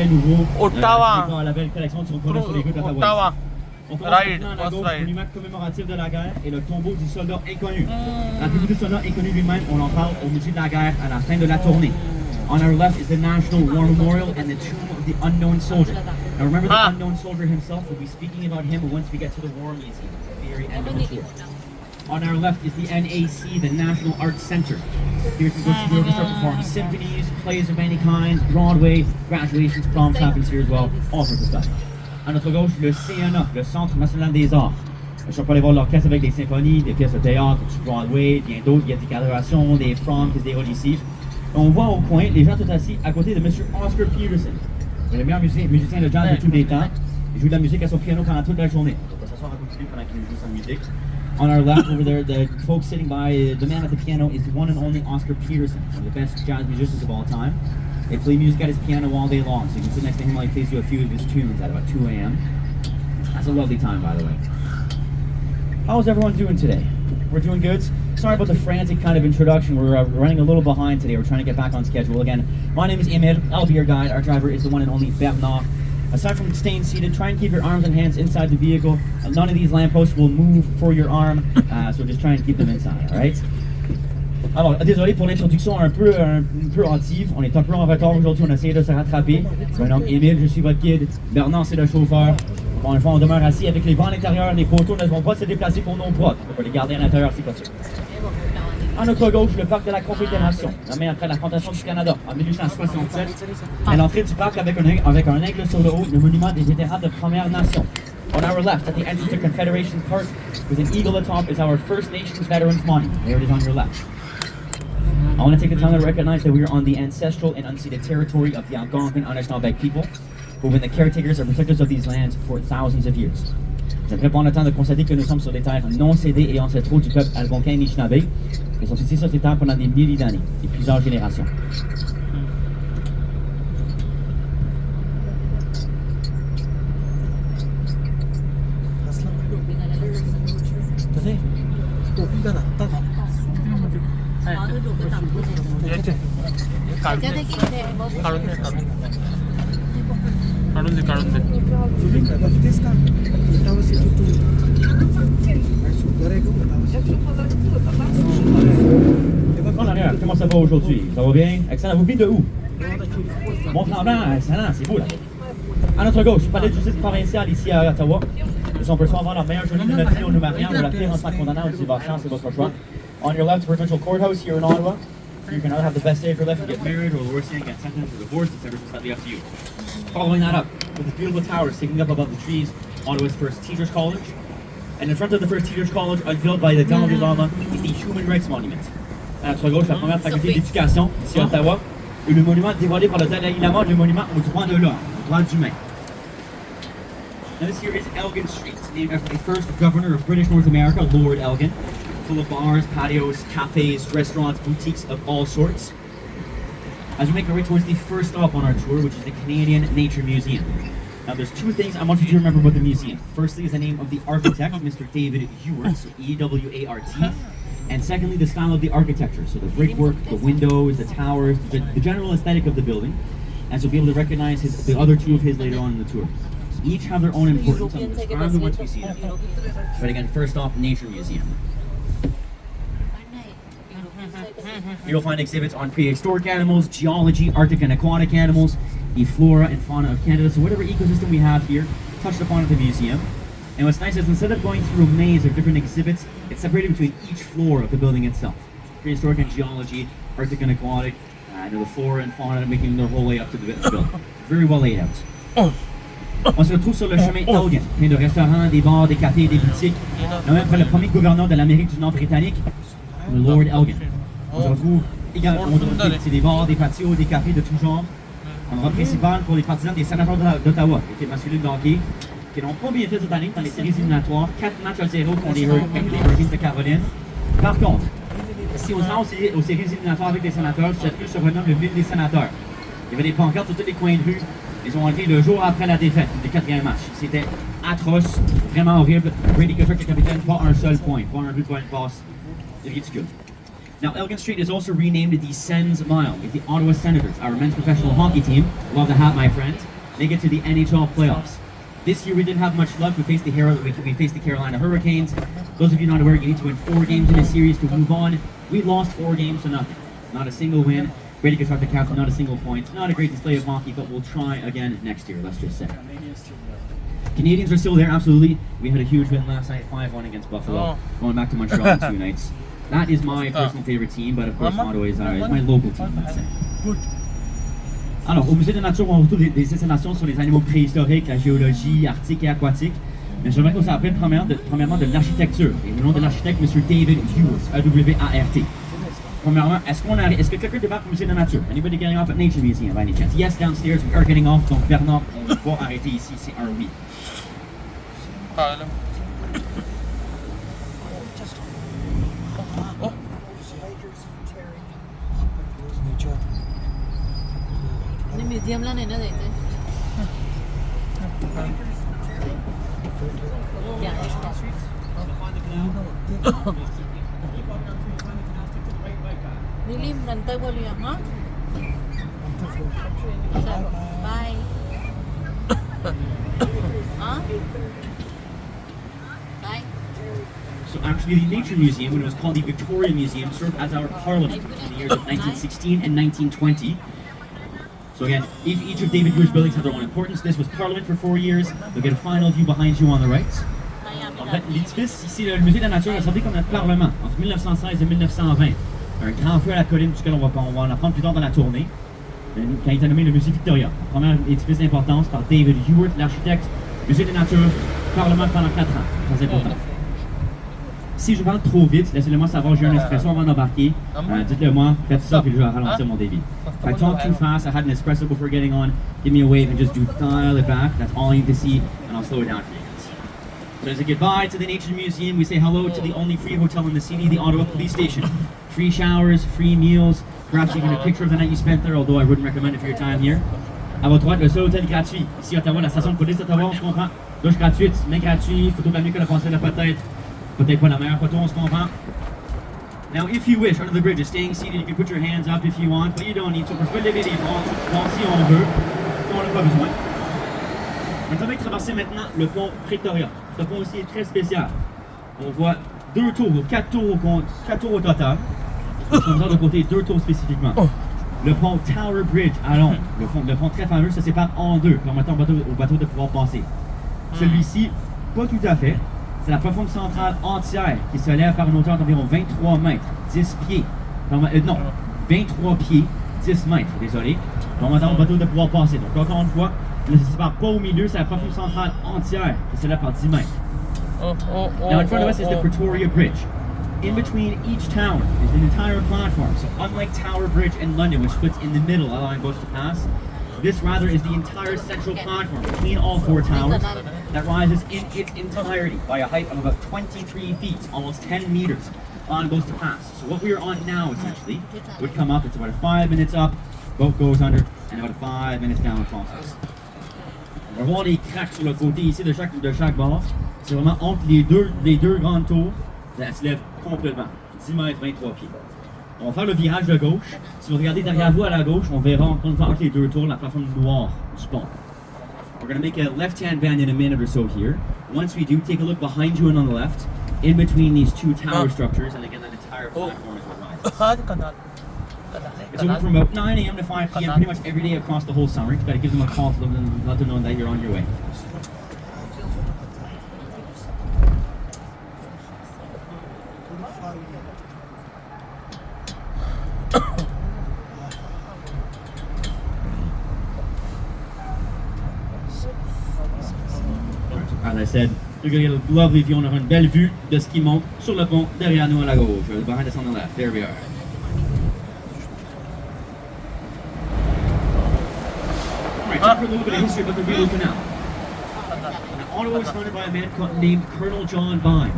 très nouveau. Ottawa. Dans la belle collection de son produit sur les routes d'Ottawa. Ottawa. On commence Ride, maintenant à la first gauche, ride. monument commémoratif de la guerre et le tombeau du soldat inconnu. La tribu du soldat inconnu lui-même, on en parle au musée de la guerre à la fin de la tournée. On our left is the National War Memorial and the tomb of the unknown soldier. Now remember, the unknown soldier himself, we'll be speaking about him once we get to the War Museum at the very end of the tour. On our left is the NAC, the National Arts Center. Here you can go see the orchestra perform symphonies, plays of many kinds, Broadway, graduations, proms happens here as well, all sorts of stuff. À notre gauche, le CNA, le Centre National des Arts. Je peux aller voir l'orchestre avec des symphonies, des pièces de théâtre, du Broadway, bien d'autres, il y a des graduations, des proms qui se déroulent ici. Et on voit au coin les gens tout assis à côté de M. Oscar Peterson, le meilleur musicien de jazz de tous les temps. Il joue de la musique à son piano pendant toute la journée. On va s'asseoir à côté de lui pendant qu'il joue sa musique. On our left over there, the folks sitting by, the man at the piano is the one and only Oscar Peterson, one of the best jazz musicians of all time. They play music at his piano all day long, so you can sit next to him while he plays you a few of his tunes at about 2 a.m. That's a lovely time, by the way. How's everyone doing today? We're doing good? Sorry about the frantic kind of introduction. We're running a little behind today. We're trying to get back on schedule. Again, my name is Emil. I'll be your guide. Our driver is the one and only Bernard. Aside from staying seated, try and keep your arms and hands inside the vehicle. None of these lampposts will move for your arm, so just try and keep them inside, all right? Alors, désolé pour l'introduction un peu hâtive. On est un peu en retard aujourd'hui, on a essayé de se rattraper. Je me nomme Émile, je suis votre guide. Bernard, c'est le chauffeur. Bon, une fois, on demeure assis avec les vents à l'intérieur. Les poteaux ne vont pas se déplacer pour nos bras. On peut les garder à l'intérieur si possible. À notre gauche, le parc de la Confédération, nommé après la fondation du Canada en 1867. À l'entrée du parc avec un aigle sur le haut, le monument des vétérans de Première Nation. On our left, at the entrance to Confederation Park, with an eagle atop, is our First Nations Veterans Monument. There it is on your left. I want to take the time to recognize that we are on the ancestral and unceded territory of the Algonquin Anishinaabe people, who have been the caretakers and protectors of these lands for thousands of years. J'aimerais prendre le temps de constater que nous sommes sur des terres non cédées et ancestraux du peuple algonquin Anishinaabe, qui sont ici sur ces terres pendant des milliers d'années, et plusieurs générations. En arrière, comment ça va aujourd'hui? Ça va bien? Excellent. Vous venez de où? Mont-Tremblant, excellent, c'est beau là. À notre gauche, palais de justice provincial ici à Ottawa. Si on peut soit avoir la meilleure journée de notre vie en nous mariant ou la pire en s'en condamnant au divorçant, c'est votre choix. On your left, provincial courthouse here in Ottawa. You can either have the best day of your life and get married, or the worst day and get sentenced or divorced. It's ever slightly up to you. Following that up, with this beautiful tower sticking up above the trees, Ottawa's first Teachers College. And in front of the first Teachers College, unveiled by the Dalai Lama, is the Human Rights Monument. À notre gauche, la première faculté d'éducation, ici à Ottawa, et le monument dévoilé par le Dalai Lama, le monument aux droits de l'homme, aux droits humains. Now this here is Elgin Street, named after the first governor of British North America, Lord Elgin, full of bars, patios, cafes, restaurants, boutiques of all sorts. As we make our way towards the first stop on our tour, which is the Canadian Nature Museum. Now there's two things I want you to remember about the museum. Firstly is the name of the architect, Mr. David Ewart, so E-W-A-R-T. And secondly, the style of the architecture, so the brickwork, the windows, the towers, the general aesthetic of the building. And so be able to recognize the other two of his later on in the tour. Each have their own importance, and we'll describe them once we see them. But again, first off, Nature Museum. You'll find exhibits on prehistoric animals, geology, Arctic and aquatic animals, the flora and fauna of Canada. So whatever ecosystem we have here, touched upon at the museum. And what's nice is instead of going through a maze of different exhibits, it's separated between each floor of the building itself. Prehistoric and geology, Arctic and aquatic, the flora and fauna making their whole way up to the building. Very well laid out. On se retrouve sur le chemin Elgin, plein de restaurants, des bars, des cafés, des boutiques. Nommé après le premier gouverneur de l'Amérique du Nord britannique, le Lord Elgin. On se retrouve également, c'est des bars, des patios, des cafés de tout genre. Endroit principal pour les partisans des sénateurs d'Ottawa, l'équipe masculine de hockey, qui n'ont pas bien fait cette année dans les séries éliminatoires, 4 matchs à 0 contre les Hurricanes de Caroline. Par contre, si on se rend aux séries éliminatoires avec les sénateurs, cette rue se renomme le Ville des sénateurs. Il y avait des pancartes sur tous les coins de rue. Ils ont enlevé le jour après la défaite du 4e match. C'était atroce, vraiment horrible. Brady Kutcher, le capitaine, pas un seul point, pas un but, pas une passe. C'est ridicule. Now, Elgin Street is also renamed the Sens Mile, with the Ottawa Senators, our men's professional hockey team. Love the hat, my friend. make it to the NHL playoffs. This year we didn't have much luck. We faced the Carolina Hurricanes. Those of you not aware, you need to win 4 games in a series to move on. We lost 4 games to nothing. Not a single win. Brady Tkachuk, the captain, not a single point. Not a great display of hockey, but we'll try again next year, let's just say. Canadians are still there, absolutely. We had a huge win last night, 5-1 against Buffalo. Going back to Montreal in 2 nights. That is my personal favorite team, but of course Ottawa is my local team, let's say. Alors, au Musée de la Nature, on retrouve des installations sur les animaux préhistoriques, la géologie arctique et aquatique. Mais j'aimerais qu'on s'apprenne premièrement de l'architecture. Et le nom de l'architecte, M. David Ewart, A-W-A-R-T. Premièrement, est-ce que quelqu'un débarque au Musée de la Nature? Anybody getting off at Nature Museum by any chance? Yes, downstairs, we are getting off. Donc Bernard, on va arrêter ici, c'est un oui. Museum ला नहीं ना देते नीली नंतर बोलिए हाँ bye हाँ bye. So actually the Nature Museum, when it was called the Victoria Museum, served as our parliament in the years of 1916 and 1920. So again, each of David Weir's buildings have their own importance. This was Parliament for 4 years. You'll get a final view behind you on the right. En fait, l'édifice, ici, le Musée de la Nature a servi comme notre Parlement entre 1916 et 1920. Un grand feu à la colline, duquel on va en apprendre plus tard dans la tournée, quand il était nommé le Musée Victoria. Premier édifice d'importance par David Ewart, l'architecte. Musée de la Nature, Parlement pendant 4 ans. Très important. Si je parle trop vite, laissez-le-moi savoir, j'ai une expression avant d'embarquer. Dites-le-moi, faites ça, puis je vais ralentir mon débit. If I talk too fast, I had an espresso before getting on, give me a wave and just dial it back. That's all you need to see, and I'll slow it down for you guys. So as a goodbye to the Nature Museum, we say hello to the only free hotel in the city, the Ottawa Police Station. Free showers, free meals, perhaps even a picture of the night you spent there, although I wouldn't recommend it for your time here. À votre droite, le seul hôtel gratuit. Ici, Ottawa, la station de police d'Ottawa, on se comprend. Douche gratuite, main gratuit, photo de la nuit que la pensée de peut-être. Peut-être pas la meilleure photo, on se comprend. Now, if you wish, under the bridge, staying seated, you can put your hands up if you want, but you don't need to. On peut lever les bras si on veut, on n'a pas besoin. On va traverser maintenant le pont Victoria. Ce pont aussi est très spécial. On voit 2 tours, 4 tours au total. On va de côté 2 tours spécifiquement. Le pont Tower Bridge à Londres, le pont très fameux, se sépare en 2, permettant au bateau de pouvoir passer. Celui-ci, pas tout à fait. C'est la plateforme centrale entière qui se lève par une hauteur d'environ 23 mètres, 10 pieds. Non, 23 pieds, 10 mètres, désolé. Permettant au bateau de pouvoir passer. Donc encore une fois, ne se sépare pas au milieu, c'est la plateforme centrale entière qui se lève par 10 mètres. Now in front of us is the Pretoria Bridge. In between each tower is an entire platform. So unlike Tower Bridge in London, which splits in the middle, allowing boats to pass, this rather is the entire central platform between all 4 towers that rises in its entirety by a height of about 23 feet, almost 10 meters, on boats to pass. So what we are on now, essentially, would come up, it's about 5 minutes up, boat goes under, and about 5 minutes down it passes. On va voir les cracks sur le côté ici de chaque bord. C'est vraiment entre les deux grandes tours, ça se lève complètement, 10 mètres, 23 pieds. On va faire le virage de gauche. Si vous regardez derrière vous à la gauche, on verra entre les 2 tours la plateforme noire du pont. We're going to make a left-hand bend in a minute or so here. Once we do, take a look behind you and on the left, in between these 2 tower structures, and again, the entire platform is what rises. It's open from about 9 a.m. to 5 p.m. pretty much every day across the whole summer. You've got to give them a call to let them know that you're on your way. As I said, you're going to get a lovely view. On aura une belle vue de ce qui monte sur le pont derrière nous à la gauche. Behind us on the left. There we are. Alright, time for a little bit of history about the Rideau Canal. Now, Ottawa was founded by a man named Colonel John Byne.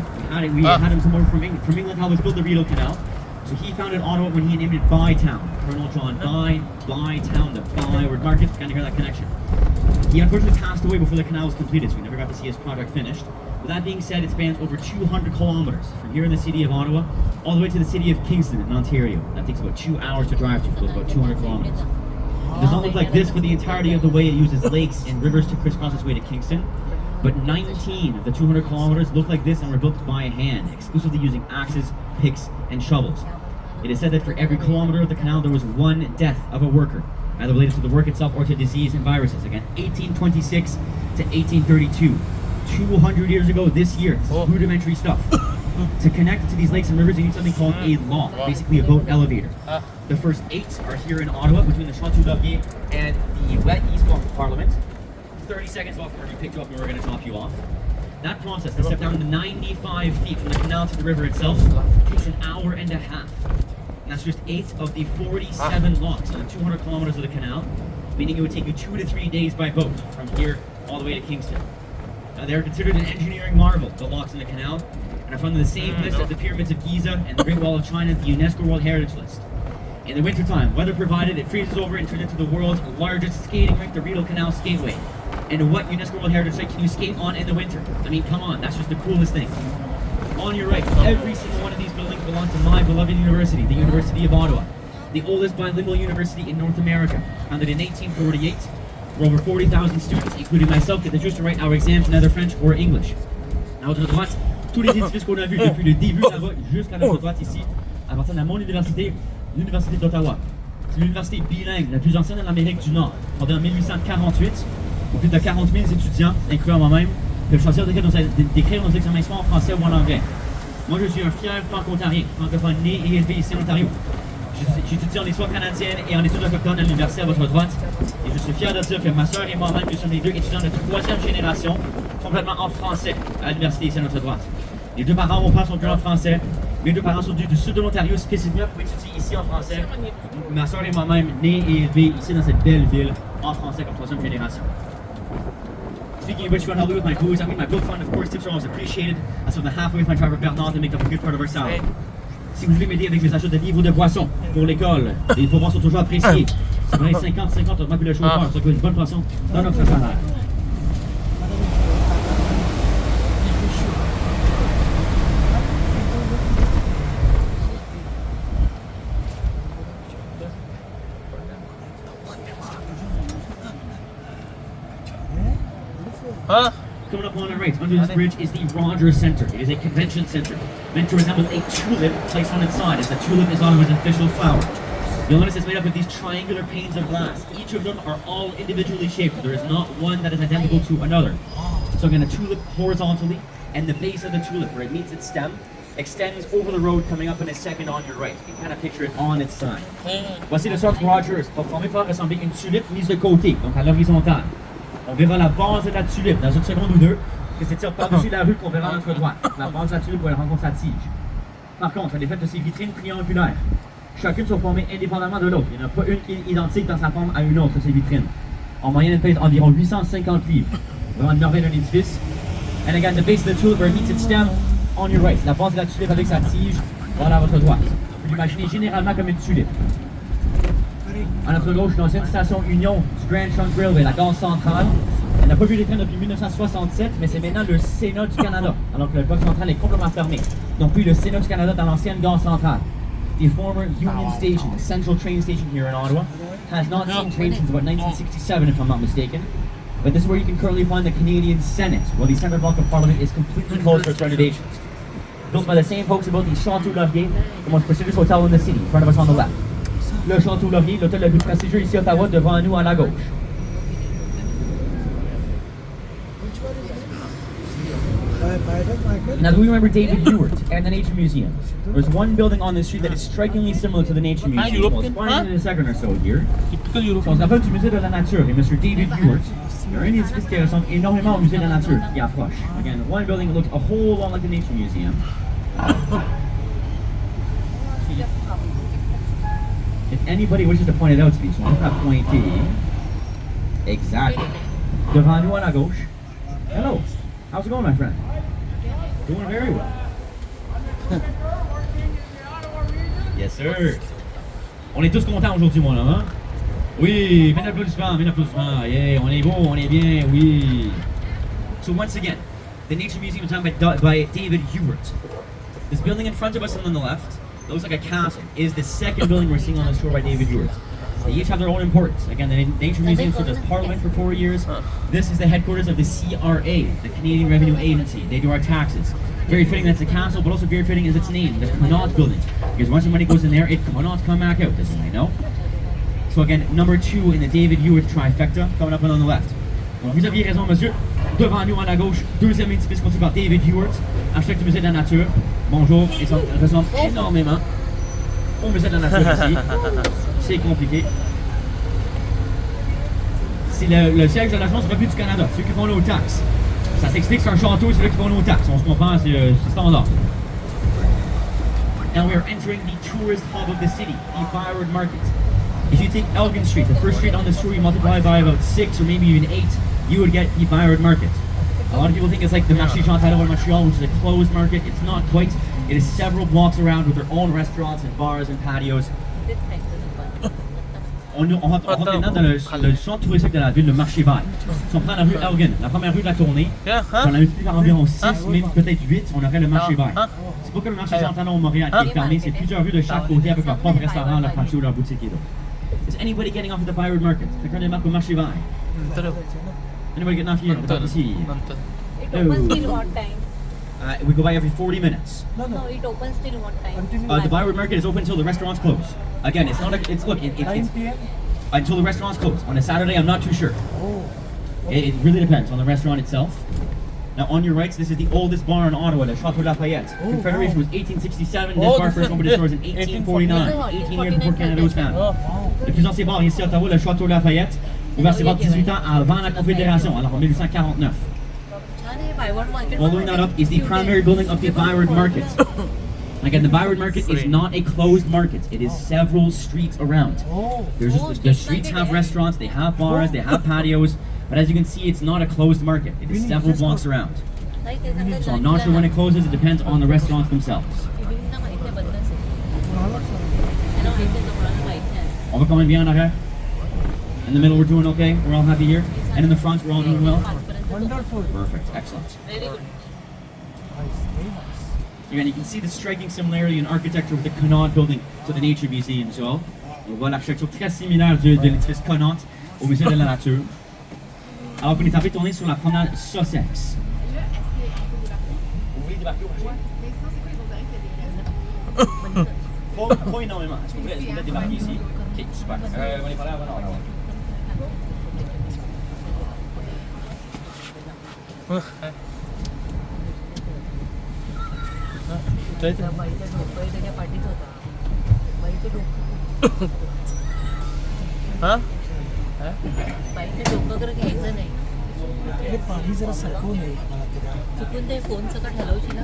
We had him somewhere from England how was built the Rideau Canal. So he founded Ottawa when he named it Bytown. Colonel John Byne, Bytown, the Byward Market. Kind of hear that connection. He unfortunately passed away before the canal was completed, so we never got to see his project finished. With that being said, it spans over 200 kilometers from here in the city of Ottawa all the way to the city of Kingston in Ontario. That takes about 2 hours to drive to, so it's about 200 kilometers. It does not look like this for the entirety of the way. It uses lakes and rivers to crisscross its way to Kingston. But 19 of the 200 kilometers look like this and were built by hand, exclusively using axes, picks, and shovels. It is said that for every kilometer of the canal, there was one death of a worker, either related to the work itself or to disease and viruses. Again, 1826 to 1832. 200 years ago this year. This is rudimentary stuff. To connect to these lakes and rivers, you need something called a lock, basically a boat elevator. The first 8 are here in Ottawa, between the Chateau d'Orvier and the Wet East Block of Parliament. 30 seconds off where we picked you up and we're going to top you off. That process, to step down the 95 feet from the canal to the river itself, takes an hour and a half. And that's just 8 of the 47 locks on the 200 kilometers of the canal, meaning it would take you 2 to 3 days by boat from here all the way to Kingston. Now, they are considered an engineering marvel, the locks in the canal, and are found on the same list as the pyramids of Giza and the Great Wall of China, the UNESCO World Heritage List. In the wintertime, weather provided, it freezes over and turns into the world's largest skating rink, the Rideau Canal Skateway. And what UNESCO World Heritage Site can you skate on in the winter? I mean, come on, that's just the coolest thing. On your right, every single one of these buildings belong to my beloved university, the University of Ottawa, the oldest bilingual university in North America, founded in 1848, where over 40,000 students, including myself, get the chance to write our exams in either French or English. À votre droite, tous les édifices qu'on a vus depuis le début là-bas jusqu'à notre droite ici, appartiennent à mon université, l'Université d'Ottawa. C'est l'université bilingue la plus ancienne en Amérique du Nord, fondée en 1848, pour plus de 40 000 étudiants, incluant moi-même, peuvent choisir d'écrire nos examens soit en français ou en anglais. Moi, je suis un fier franco-ontarien, francophone né et élevé ici en Ontario. J'étudie en histoire canadienne et en études autochtones à l'université à votre droite. Et je suis fier de dire que ma soeur et moi-même, nous sommes les deux étudiants de 3e génération, complètement en français à l'université ici à notre droite. Les deux parents, mon père sont en français. Mes deux parents sont du sud de l'Ontario spécifiquement pour étudier ici en français. Ma soeur et moi-même, nés et élevés ici dans cette belle ville, en français comme 3e génération. Speaking of which, if you want to help me with my booze, I mean my book fund, of course, tips are always appreciated. I spend the halfway with my driver Bernard to make up a good part of our salary. Si vous voulez m'aider avec mes achats de livres ou de boissons pour l'école, les pourboires sont toujours appréciés. C'est vrai, 50-50, augmente le chauffeur, ça coûte une bonne poisson dans notre salaire. Coming up on our right, under this bridge is the Rogers Centre. It is a convention centre meant to resemble a tulip placed on its side, as the tulip is Ottawa's official flower. You'll notice it's made up of these triangular panes of glass. Each of them are all individually shaped. There is not one that is identical to another. So again, a tulip horizontally, and the base of the tulip, where it meets its stem, extends over the road coming up in a second on your right. You can kind of picture it on its side. Voici le Centre Rogers, formé pour ressembler à une tulipe mise de côté, donc à l'horizontale. On verra la base de la tulipe dans une seconde ou deux, que s'étire par-dessus la rue qu'on verra à notre droite. La base de la tulipe où elle rencontre sa tige. Par contre, elle est faite de ces vitrines triangulaires. Chacune sont formées indépendamment de l'autre. Il n'y en a pas une qui est identique dans sa forme à une autre, ces vitrines. En moyenne, elle pèse environ 850 livres. Vraiment une merveille de l'édifice. And again, the base of the tulip where it meets its stem on your right. La base de la tulipe avec sa tige, voilà à votre droite. Vous l'imaginez généralement comme une tulipe. À notre gauche, l'ancienne station Union du Grand Trunk Railway, la gare centrale. Elle n'a pas vu les trains depuis 1967, mais c'est maintenant le Sénat du Canada, alors que le bloc central est complètement fermé. Donc oui, le Sénat du Canada dans l'ancienne gare centrale. The former Union Station, the central train station here in Ottawa, has not seen trains since about 1967, if I'm not mistaken. But this is where you can currently find the Canadian Senate, while the centre block of Parliament is completely closed for its renovations. Built by the same folks who built the Chateau d'Orvier, the most prestigious hotel in the city, in front of us on the left. Le Chateau d'Orvier, l'hôtel le plus prestigieux ici à Ottawa, devant nous à la gauche. Now, do we remember David Ewart and the Nature Museum? There's one building on this street that is strikingly similar to the Nature Museum. We'll explain in a second or so here. So, on se rappelle du Musée de la Nature et Mr. David Ewart. Il y a un édifice qui ressemble énormément au Musée de la Nature qui approche. Again, one building looks a whole lot like the Nature Museum. If anybody wishes to point it out to me, so on va pointer. Exactly. Devant nous à la gauche. Hello. How's it going, my friend? Doing very well. Yes, sir. On est tous contents aujourd'hui, mon homme, hein? Oui, bien d'applaudissements, yeah, on est beau, on est bien, oui. So once again, the Nature Museum is designed by David Ewart. This building in front of us and on the left, that looks like a castle, is the second building we're seeing on this tour by David Ewart. They each have their own importance. Again, the Nature Museum served as Parliament for 4 years. This is the headquarters of the CRA, the Canadian Revenue Agency. They do our taxes. Very fitting that's the castle, but also very fitting is its name, the Connaught Building. Because once your money goes in there, it cannot come back out, as you may know. So again, number 2 in the David Hewitt trifecta, coming up on the left. Donc vous aviez raison, monsieur. Devant nous, à la gauche, deuxième édifice construit par David Hewitt, architecte du musée de la nature. Bonjour, il ressemble énormément au musée de la nature ici. C'est compliqué. C'est le siège de l'Agence de revenu du Canada, ceux qui font nos taxes. Ça s'explique, c'est un château, c'est eux qui font nos taxes. On se comprend, c'est standard. And we are entering the tourist hub of the city, the Byward Market. If you take Elgin Street, the first street on this tour, you multiply by about 6 or maybe even 8, you would get the Byward Market. A lot of people think it's like the Marché Jean Talon in Montreal, which is a closed market. It's not quite. It is several blocks around with their own restaurants and bars and patios. On rentre maintenant dans le centre touristique de la ville, le marché vert. Si on prend la rue Elgin, la première rue de la tournée, si on la multiplie par environ 6, même peut-être 8, on aurait le marché vert. C'est pas que le marché Jean Talon au Montréal qui est fermé, c'est plusieurs rues de chaque côté avec leur propre restaurant, leur patio, leur boutique et tout. Is anybody getting off at the Byward Market? Quelqu'un démarque au marché vert? Anybody getting off here? Ici. It opens till what time? We go by every 40 minutes. No, it opens till what time? The Byward Market is open until the restaurants close. Again, it's not a, it's look, it's until the restaurants close. On a Saturday, I'm not too sure. It really depends on the restaurant itself. Now, on your rights, this is the oldest bar in Ottawa, the Chateau Lafayette. Confederation was 1867. This bar first opened its doors in 1849, 18 years before Canada was founded. Le plus ancien bar ici à Ottawa, le Château Lafayette, ouvert ses portes 18 ans avant la Confédération, alors en 1849. Following that up is the primary building of the Byward Market. Again, the Byward Market is not a closed market. It is several streets around. The streets have restaurants, they have bars, they have patios, but as you can see, it's not a closed market. It is several blocks around. So I'm not sure when it closes. It depends on the restaurants themselves. On va quand même bien en arrière. In the middle, we're doing okay. We're all happy here. And in the front, we're all doing well. Wonderful. Perfect. Excellent. Very good. Again, you can see the striking similarity in architecture with the Connaught Building to the Nature Museum. So, on voit l'architecture très similaire de l'édifice Connaught au Musée de la Nature. Alors qu'on est en fait tourné sur la promenade Sussex. Vous voulez débarquer au prochain? Pas énormément. Est-ce que vous voulez débarquer ici? Ok, super. On est pas là avant, alors. बाईच्या डोकं त्याच्या पाठीत होता बाईचं डोकं बाईचं डोकं तर घ्यायचं नाही पाणी जरा सरकवू नये मला तिला चुकून ते फोन सकट हलवशील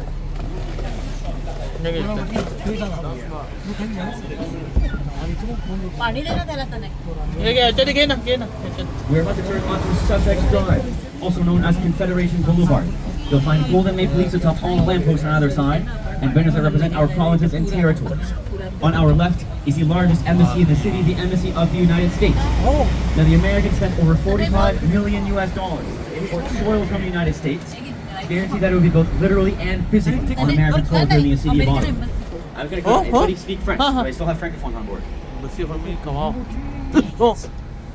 पाणी दे ना त्याला तर नाही We're about to turn onto Sussex Drive, also known as Confederation Boulevard. You'll find golden maple leaves atop all the lampposts on either side, and banners that represent our provinces and territories. On our left is the largest embassy in the city, the Embassy of the United States. Now, the Americans spent over $45 million US to import soil from the United States, guarantee that it will be built literally and physically on American soil during the city of Ottawa. I was going to go, everybody speak French, but I still have francophones on board.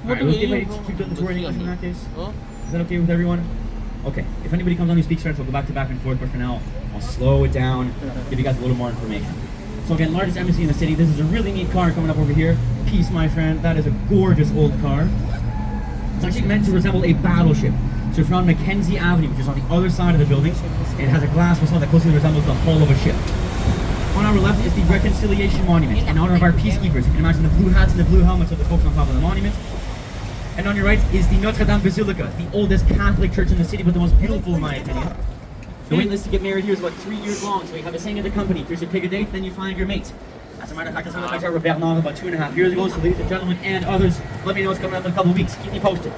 Alright, we'll get ready to keep doing the tour in English in that case. Is that okay with everyone? Okay, if anybody comes on who speaks French, we'll go back and forth, but for now, I'll slow it down, give you guys a little more information. So again, largest embassy in the city. This is a really neat car coming up over here. Peace, my friend. That is a gorgeous old car. It's actually meant to resemble a battleship. So it's around Mackenzie Avenue, which is on the other side of the building. And it has a glass facade that closely resembles the hull of a ship. On our left is the Reconciliation Monument, in honor of our peacekeepers. You can imagine the blue hats and the blue helmets of the folks on top of the monument. And on your right is the Notre Dame Basilica, the oldest Catholic church in the city, but the most beautiful in my opinion. The wait list to get married here is about 3 years long, so we have a saying of the company: first you pick a date, then you find your mate. As a matter of fact, I signed a contract with Bernard about 2.5 years ago, so ladies and gentlemen and others, let me know what's coming up in a couple of weeks. Keep me posted.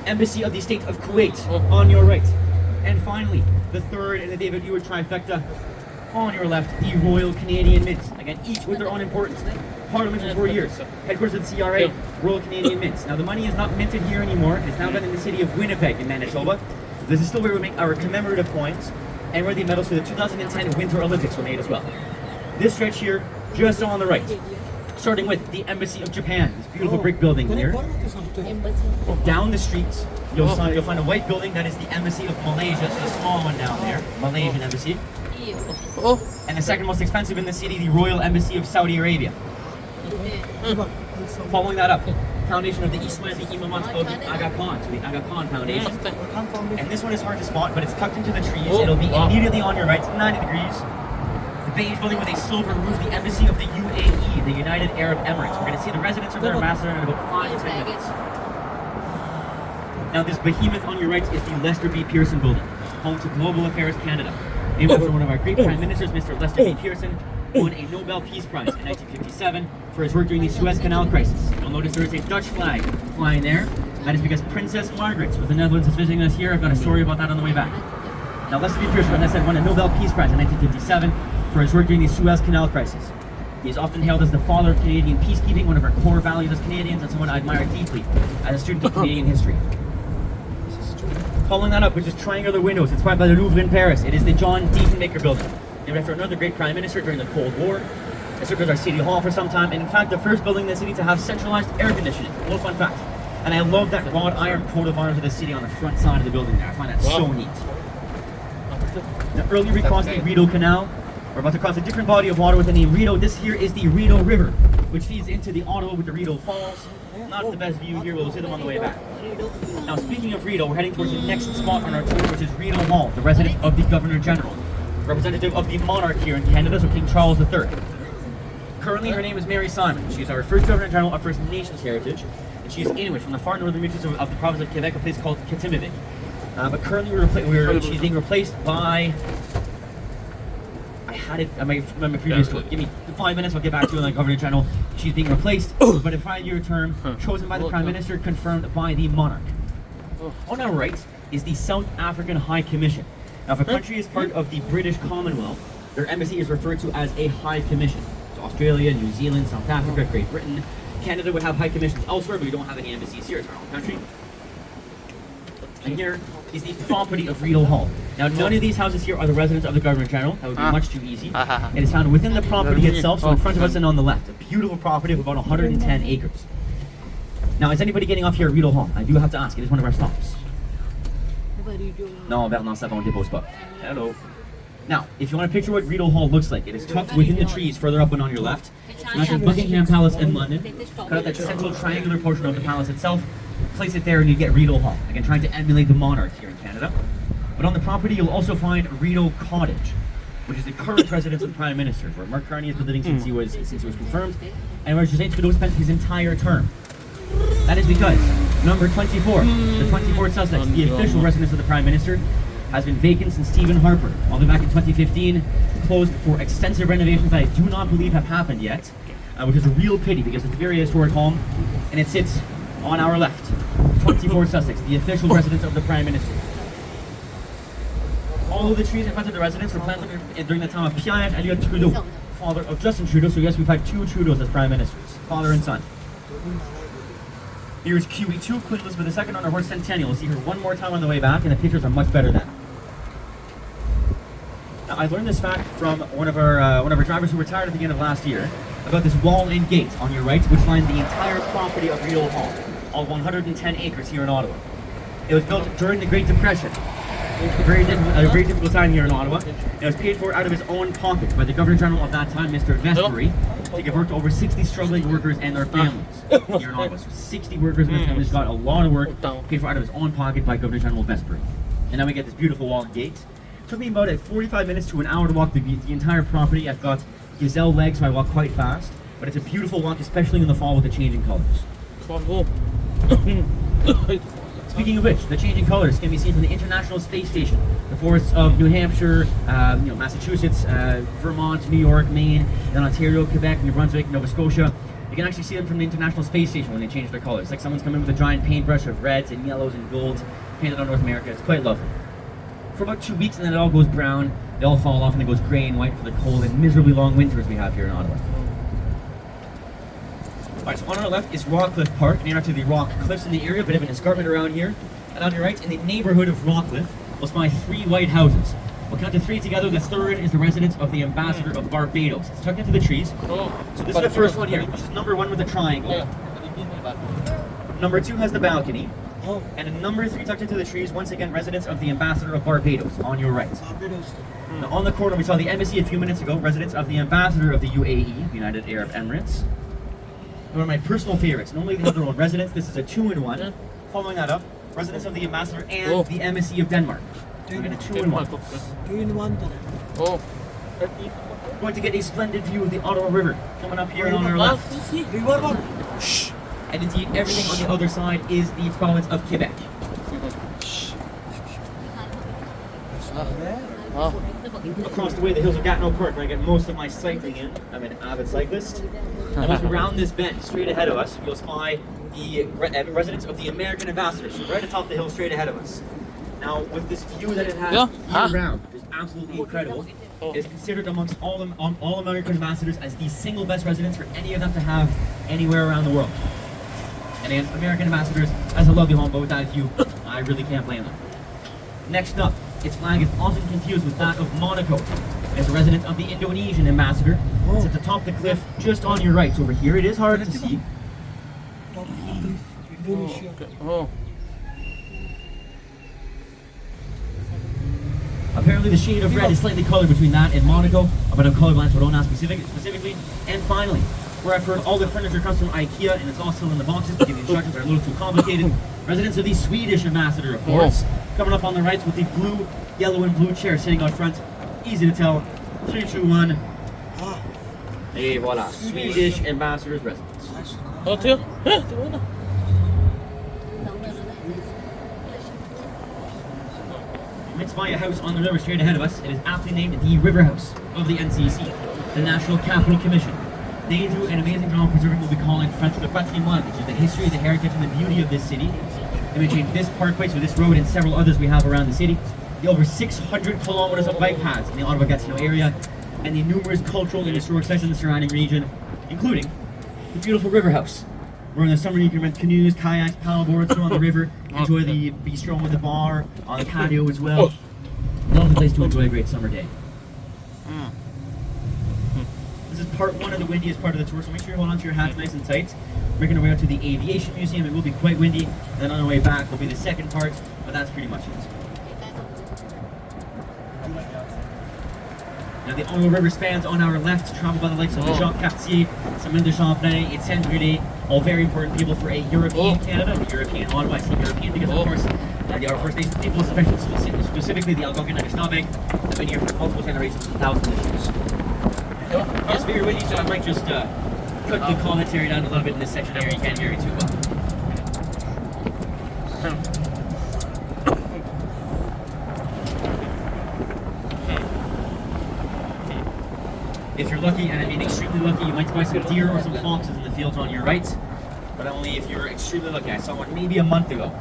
Embassy of the State of Kuwait on your right. And finally, the third in the David Hewitt trifecta on your left, the Royal Canadian Mint. Again, each with their own importance. Parliament for 4 years. Headquarters of the CRA, Royal Canadian Mints. Now the money is not minted here anymore. It's now done in the city of Winnipeg in Manitoba. This is still where we make our commemorative coins and where the medals for the 2010 Winter Olympics were made as well. This stretch here, just on the right. Starting with the Embassy of Japan, this beautiful brick building here. Embassy Down the streets, you'll find a white building that is the Embassy of Malaysia, so the small one down there, Malaysian Embassy. ये Oh. And the second most expensive in the city, the Royal Embassy of Saudi Arabia. Following that up, foundation of the Islamic Imamate of the Aga Khan, so the Aga Khan Foundation. And this one is hard to spot, but it's tucked into the trees. Oh, It'll be wow. immediately on your right, it's 90 degrees. The beige building with a silver roof, the Embassy of the UAE, the United Arab Emirates. We're going to see the residence of their ambassador in about 5 to 10 minutes. Now this behemoth on your right is the Lester B. Pearson building, home to Global Affairs Canada. Named after one of our great prime ministers, Mr. Lester B. Pearson, won a Nobel Peace Prize in 1957 for his work during the Suez Canal crisis. You'll notice there is a Dutch flag flying there. That is because Princess Margaret of the Netherlands is visiting us here. I've got a story about that on the way back. Now Lester B. Pearson, as I said, won a Nobel Peace Prize in 1957 for his work during the Suez Canal crisis. He is often hailed as the father of Canadian peacekeeping, one of our core values as Canadians, and someone I admire deeply as a student of Canadian history. Following that up with just triangular windows inspired by the Louvre in Paris, it is the John Diefenbaker building, named after another great prime minister during the Cold War. It served as our city hall for some time, and in fact the first building in the city to have centralized air conditioning. A little fun fact. And I love that wrought iron coat of arms of the city on the front side of the building there. I find that so neat. Now, earlier we crossed the Rideau Canal. We're about to cross a different body of water with the name Rideau. This here is the Rideau River, which feeds into the Ottawa with the Rideau Falls. Not the best view here, we'll see them on the way back. Now speaking of Rideau, we're heading towards the next spot on our tour, which is Rideau Hall, the residence of the Governor General, representative of the monarch here in Canada, so King Charles III. Currently her name is Mary Simon. She is our first Governor General of First Nations heritage, and she is Inuit from the far northern reaches of the province of Quebec, a place called Kitimavik. But currently she's being replaced by... I had it on my previous tour. Give me 5 minutes, I'll get back to you on the Governor General. She's being replaced, but a 5-year term chosen by the Prime Minister, confirmed by the monarch. On our right is the South African High Commission. Now, if a country is part of the British Commonwealth, their embassy is referred to as a High Commission. So Australia, New Zealand, South Africa, Great Britain. Canada would have high commissions elsewhere, but we don't have any embassies here. It's our own country. And here is the property of Rideau Hall. Now, none of these houses here are the residence of the Governor General. That would be much too easy. It is found within the property itself, so in front of us and on the left. A beautiful property of about 110 acres. Now, is anybody getting off here at Rideau Hall? I do have to ask, it is one of our stops. No, Bernard Savon dépose pas. Hello. Now, if you want to picture what Rideau Hall looks like, it is tucked within the trees further up and on your left. That's the Buckingham Palace in London. Cut out that central triangular portion of the palace itself, place it there, and you get Rideau Hall. Again, trying to emulate the monarch here in Canada. But on the property, you'll also find Rideau Cottage, which is the current residence of the Prime Minister, where Mark Carney has been living since he was confirmed, and where Justin Trudeau spent his entire term. That is because number 24, the 24th Sussex, the official residence of the Prime Minister, has been vacant since Stephen Harper, all the way back in 2015, closed for extensive renovations that I do not believe have happened yet, which is a real pity because it's a very historic home, and it sits on our left. 24 Sussex, the official residence of the Prime Minister. All of the trees in front of the residence were planted during the time of Pierre Elliott Trudeau, father of Justin Trudeau, so yes, we've had 2 Trudeaus as Prime Ministers, father and son. Here's QE2, Queen Elizabeth II on her horse Centennial. We'll see her one more time on the way back, and the pictures are much better then. Now, I learned this fact from one of our drivers who retired at the end of last year about this wall and gate on your right, which line the entire property of Rideau Hall, all 110 acres here in Ottawa. It was built during the Great Depression, a very difficult time here in Ottawa. It was paid for out of his own pocket by the Governor General of that time, Mr. Vesbury, to give work to over 60 struggling workers and their families here in Ottawa. So 60 workers and their families got a lot of work paid for out of his own pocket by Governor General Vesbury. And now we get this beautiful wall and gate. It took me about 45 minutes to an hour to walk the entire property. I've got gazelle legs, so I walk quite fast. But it's a beautiful walk, especially in the fall with the changing colors. Speaking of which, the changing colors can be seen from the International Space Station. The forests of New Hampshire, Massachusetts, Vermont, New York, Maine, then Ontario, Quebec, New Brunswick, Nova Scotia. You can actually see them from the International Space Station when they change their colors. It's like someone's come in with a giant paintbrush of reds and yellows and golds painted on North America. It's quite lovely. For about 2 weeks, and then it all goes brown. They all fall off and it goes grey and white for the cold and miserably long winters we have here in Ottawa. Alright, so on our left is Rockcliffe Park, named after the rock cliffs in the area, a bit of an escarpment around here. And on your right, in the neighborhood of Rockcliffe, we'll spy 3 white houses. We'll count to 3 together. The third is the residence of the ambassador of Barbados. It's tucked into the trees. So this is the first one here. This is number 1 with the triangle. Number 2 has the balcony. Oh, And in number 3 tucked into the trees, once again, residence of the ambassador of Barbados on your right. Barbados. Now, on the corner, we saw the embassy a few minutes ago, residence of the ambassador of the UAE, United Arab Emirates. One of my personal favorites. Normally they have their own residence. This is a 2-in-1. Following that up, residence of the ambassador and the embassy of Denmark. We're going to 2-in-1. 2-in-1 to Oh. Going to get a splendid view of the Ottawa River coming up here and on our left. River one. And indeed, everything on the other side is the province of Quebec. Across the way, the hills of Gatineau Park, where I get most of my cycling in. I'm an avid cyclist. And as we round this bend, straight ahead of us, you'll spy the residence of the American ambassador. So right atop the hill, straight ahead of us. Now, with this view that it has year-round, which is absolutely incredible, it is considered amongst all American ambassadors as the single best residence for any of them to have anywhere around the world. And again, American ambassadors has a lovely home, but with that view, I really can't blame them. Next up, its flag is often confused with that of Monaco. It's a resident of the Indonesian ambassador. It's at the top of the cliff, just on your right. Over here, it is hard to see. Indonesia. Oh. Apparently, the shade of red is slightly colored between that and Monaco, but I'm colorblind, so don't ask specifically. And finally, where I've heard all the furniture comes from IKEA and it's all still in the boxes because the instructions are a little too complicated. Residents of the Swedish ambassador, of course. Coming up on the right with the blue, yellow, and blue chair sitting out front. Easy to tell. 3, 2, 1. Et voila. Swedish ambassador's residence. Oh, too? It's by a house on the river straight ahead of us. It is aptly named the River House of the NCC, the National Capital Commission. They do an amazing job preserving what we call in French le patrimoine, which is the history, the heritage, and the beauty of this city. They maintain this parkway, so this road and several others we have around the city, the over 600 kilometers of bike paths in the Ottawa-Gatineau area, and the numerous cultural and historic sites in the surrounding region, including the beautiful River House, where in the summer you can rent canoes, kayaks, paddleboards, go on the river, enjoy the bistro and the bar, on the patio as well. Lovely place to enjoy a great summer day. This is part 1 of the windiest part of the tour, so make sure you hold on to your hats nice and tight. We're making our way out to the Aviation Museum. It will be quite windy. And then on our way back will be the second part, but that's pretty much it. Now the Ottawa River spans on our left, traveled by the likes of the Jacques Cartier, Samuel de Champlain, Etienne Brûlé, all very important people for a European Canada, a European Ottawa. I say European because of course our First Nations people, especially specifically the Algonquin Anishinaabe, have been here for multiple generations and thousands of years. It's very windy, so I might just cut the commentary down a little bit in this section here. You can't hear it too well. If you're lucky, and I mean extremely lucky, you might spy some deer or some foxes in the fields on your right, but only if you're extremely lucky. I saw one maybe a month ago.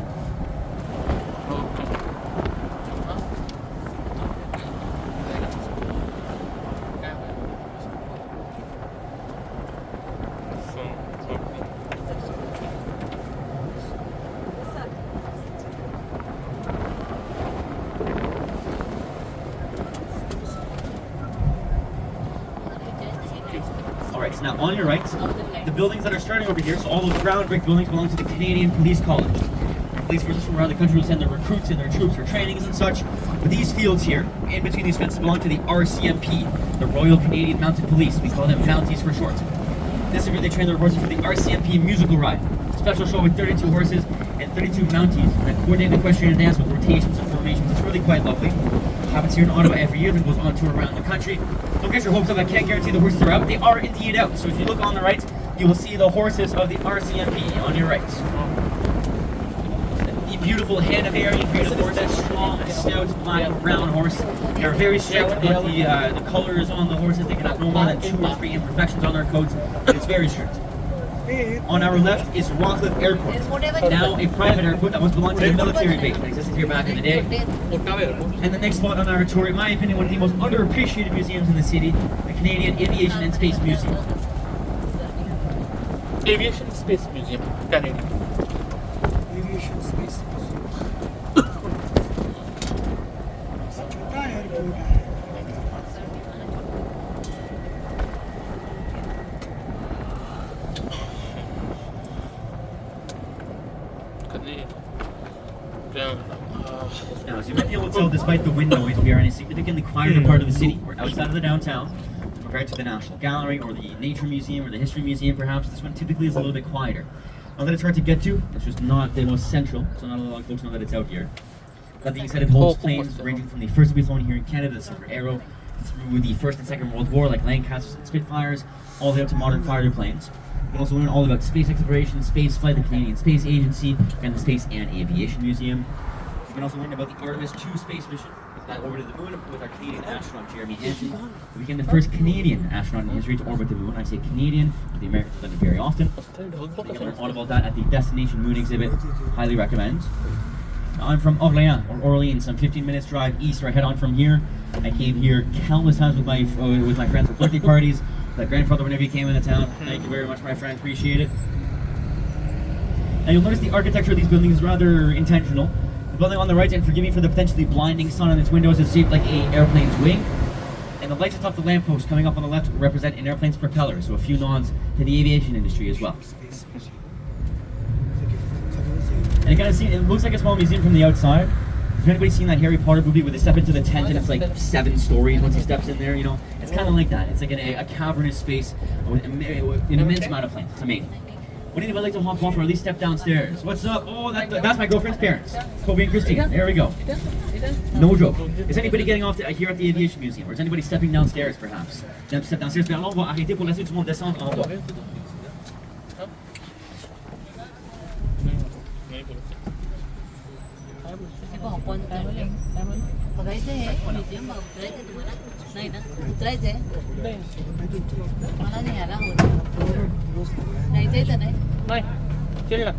Alright, so now on your right, the buildings that are starting over here, so all those brown brick buildings belong to the Canadian Police College. Police forces from around the country will send their recruits and their troops for trainings and such. But these fields here, in between these fences, belong to the RCMP, the Royal Canadian Mounted Police. We call them Mounties for short. This is where they train their horses for the RCMP musical ride. A special show with 32 horses and 32 Mounties that coordinate the equestrian dance with rotations and formations. It's really quite lovely. Happens here in Ottawa every year, then goes on tour around the country. Don't get your hopes up, I can't guarantee the horses are out. They are indeed out. So if you look on the right, you will see the horses of the RCMP on your right. The beautiful Hanoverian breed of horse, that strong, stout, black, brown horse. They're very strict about the colors on the horses. They can have no more than 2 or 3 imperfections on their coats. It's very strict. On our left is Rockcliffe Airport, now a private airport that once belonged to the military base that existed here back in the day. And the next spot on our tour, in my opinion, one of the most underappreciated museums in the city, the Canadian Aviation and Space Museum. Aviation Space Museum, Canada. Aviation Space Museum. छोटा airport है Now, as you might be able to tell, despite the wind noise, we are in a significantly quieter part of the city. We're outside of the downtown, compared to the National Gallery or the Nature Museum or the History Museum, perhaps. This one typically is a little bit quieter. Not that it's hard to get to, it's just not the most central, so not a lot of folks know that it's out here. That being said, it holds planes ranging from the first to be flown here in Canada, the Silver Arrow, through the First and Second World War, like Lancasters and Spitfires, all the way up to modern fighter planes. You can also learn all about space exploration, space flight, the Canadian Space Agency, and the Space and Aviation Museum. You can also learn about the Artemis II space mission that orbited the moon with our Canadian astronaut Jeremy Hansen, who became the first Canadian astronaut in history to orbit the moon. I say Canadian, but the Americans have done it very often. You can learn all about that at the Destination Moon exhibit. Highly recommend. Now, I'm from Orléans, or Orleans, some 15 minutes drive east, or I head on from here. I came here countless times with my friends for birthday parties. My grandfather whenever he came into town. Thank you very much, my friend. Appreciate it. Now you'll notice the architecture of these buildings is rather intentional. The building on the right, and forgive me for the potentially blinding sun on its windows, is shaped like an airplane's wing. And the lights atop the lamppost coming up on the left represent an airplane's propeller, so a few nods to the aviation industry as well. And you kind of see, it looks like a small museum from the outside. Has anybody seen that Harry Potter movie where they step into the tent and it's like 7 stories once he steps in there, you know? It's kind of like that. It's like a cavernous space with an immense amount of plants. It's amazing. Would anybody like to hop off or at least step downstairs? What's up? Oh, that's my girlfriend's parents. Kobe and Christine. There we go. No joke. Is anybody getting off here at the Aviation Museum? Or is anybody stepping downstairs perhaps? Step downstairs. Alors on va arrêter pour laisser tout le monde descendre en bas. बघायचं आहे museum उतरायचं तुम्हाला नाही ना उतरायचं आहे मला नाही यायला होत जायचंय तर नाही नाही चल ना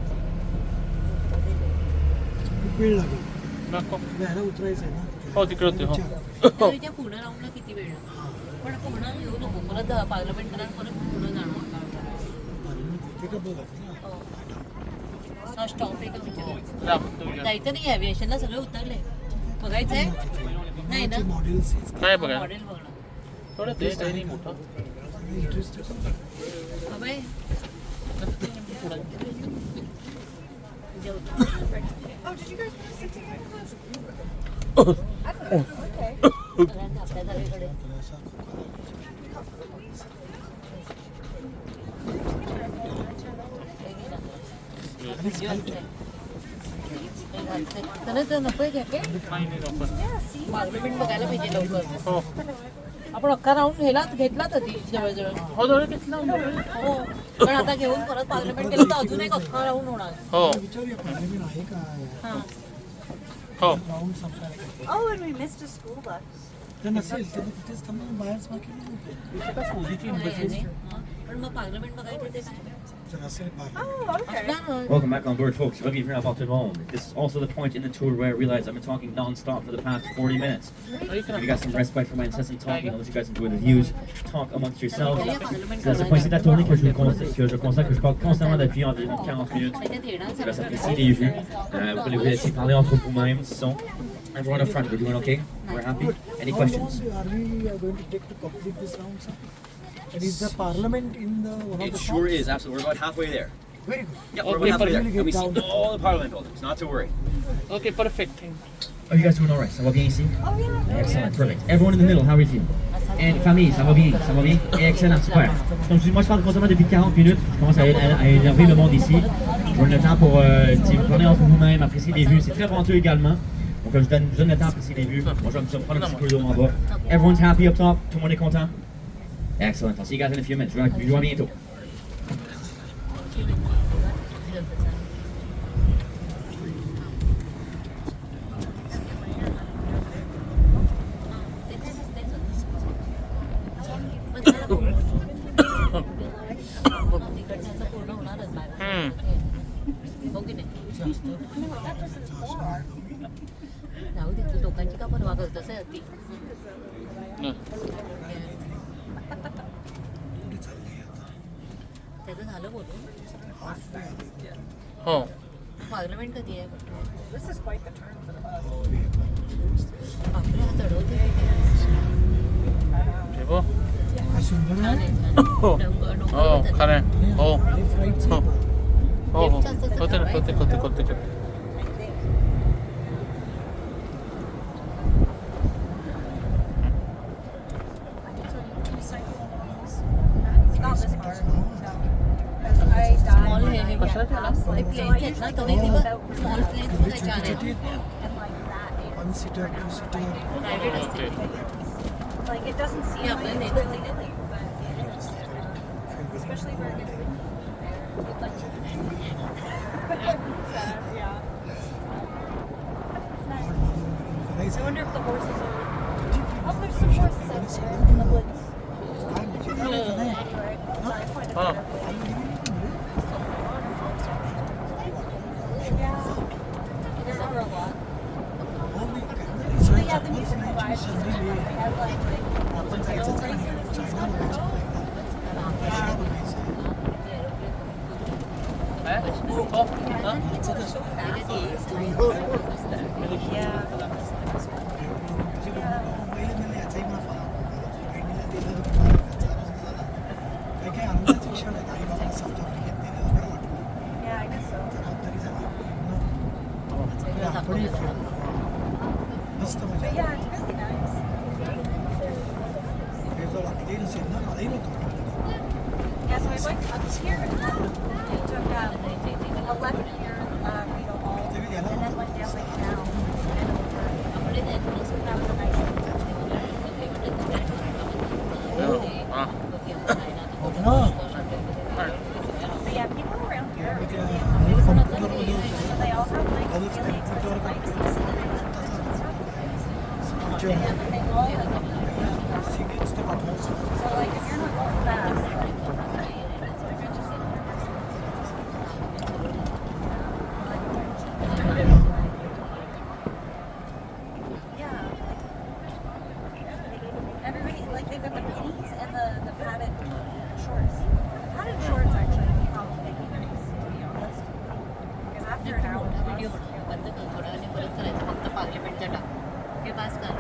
वेळ लागेल नको जायला उतरायचं आहे ना हो तिकडे होते हो त्या पुणे राऊंडला किती वेळ लागतो पण पुणे येऊ नको परत पार्लमेंट करा परत पुणे जाणार ते का बघा हा स्टॉप आहे का विचार राम जायचं नाही एव्हिएशनला सगळे उतरले बघायचंय नाही ना मॉडेल्स काय बघा मॉडेल बघणं थोडं ते नाही मोठं interested Babai Oh, did you guys want to sit together? आपल्या जागेकडे त्याला तर नको घ्या काय नाही नको पार्लमेंट बघायला पाहिजे लवकर हो आपण अख्खा राऊंड घेतला तर ती जवळजवळ हो जवळ घेतला हो पण आता घेऊन परत पार्लमेंट केलं तर अजून एक अख्खा राऊंड होणार हो विचारूया पार्लमेंट आहे का हां हो राऊंड संपलाय Oh, and we missed a school bus. तर नसेल तर तिथेच थांबून बाहेरच बाकी पण मग पार्लमेंट बघायचं ते काय जर असेल parliament Oh, okay. Welcome back on board, folks. Ravi here about monde. This is also the point in the tour where I realized I've been talking non-stop for the past 40 minutes. If you got some respite from my incessant talking, I'll let you guys enjoy the views, talk amongst yourselves. C'est ce point-ci de la tournée que je constate que je parle constamment depuis environ 40 minutes. Je laisse apprécier les vues. Vous pouvez essayer de parler entre vous-même, disons. Everyone up front, we're doing okay? We're happy? Any questions? How long are we going to take to complete this round, sir? And is the parliament in the one of It the sure shops? is, absolutely. We're about halfway there. Very good. Yeah, we're Okay, about halfway there. perfect. And we see all the parliament buildings, not to worry. Okay perfect Oh, you guys doing all right? Ça va bien ici? Oh, yeah. Excellent, perfect. Everyone in the middle, how are you feeling? And famille, ça va bien? Ça va bien? Excellent, super. Donc, moi, je parle constamment depuis 40 minutes. Je commence à énerver le monde ici. Je donne le temps pour vous parler entre vous-même, apprécier les vues. C'est très venteux également. Donc, je donne le temps d'apprécier les vues. Moi, je vais me prendre un petit peu d'eau en bas. Everyone's happy up top? Tout le monde est content? Excellent. I'll see you guys in a few minutes. Je vous vois bientôt. पूर्ण होणारच हो की नाही जाऊ दे लोकांची का परवा करत तसं ती त्याचं झालं बोलून हो पार्लमेंट कधी आहे This is quite the turn for the bus. बापरे हा चढवते ठेवो हा सुंदर छान आहे. आहे हो छान हो खरं आहे हो हे फ्लाईटचे हो हो हो होते ना होते नाही तो नाही ती बघ स्मॉल प्लेन मध्ये छान आहे and like that. One seater two seater private असते Like it doesn't seem Yeah, like but it's it really doesn't- Italy, but especially where it gets windy there. It's like yeah. Nice. I wonder if the horses are. Oh, there's some horses out there in the woods. Anyway, so I pointed Oh. that out. Yeah. There are a lot. But yeah, the musical vibes is different. They have like आपण जायचं China बघायचं Eh? Oh, huh? yeah. मुंबईला याचाही मला फार बहिणीला दिलं काही काही आनंदाचे क्षण आहेत आई बाबाला साऊथ आफ्रिकेत नेलं बरं वाटलं Yeah, I guess so. जबाबदारी झाली आपणही फिरलो मस्त But मजा yeah, it's really nice. वेगळं वाटतंही नसेल ना मलाही नव्हतं वाटलं Yeah, so I went up here and then took a left here, Rito Hall, and then went down like down and over. So that was a nice Ah. होतं ना But yeah, people around here are त्या really कॉम्प्युटरमध्ये so they all have like Golf really computer expensive bikes and stuff. future And they all have cities ते पाठवायचं so like if you're not going fast, yeah. Everybody like they've got the pennies and the padded shorts. The padded shorts actually probably make me nervous, to be honest. Because after an hour, video बंद कर थोड्या वेळाने परत करायचं फक्त पार्लिमेंटचा टाक हे पास कर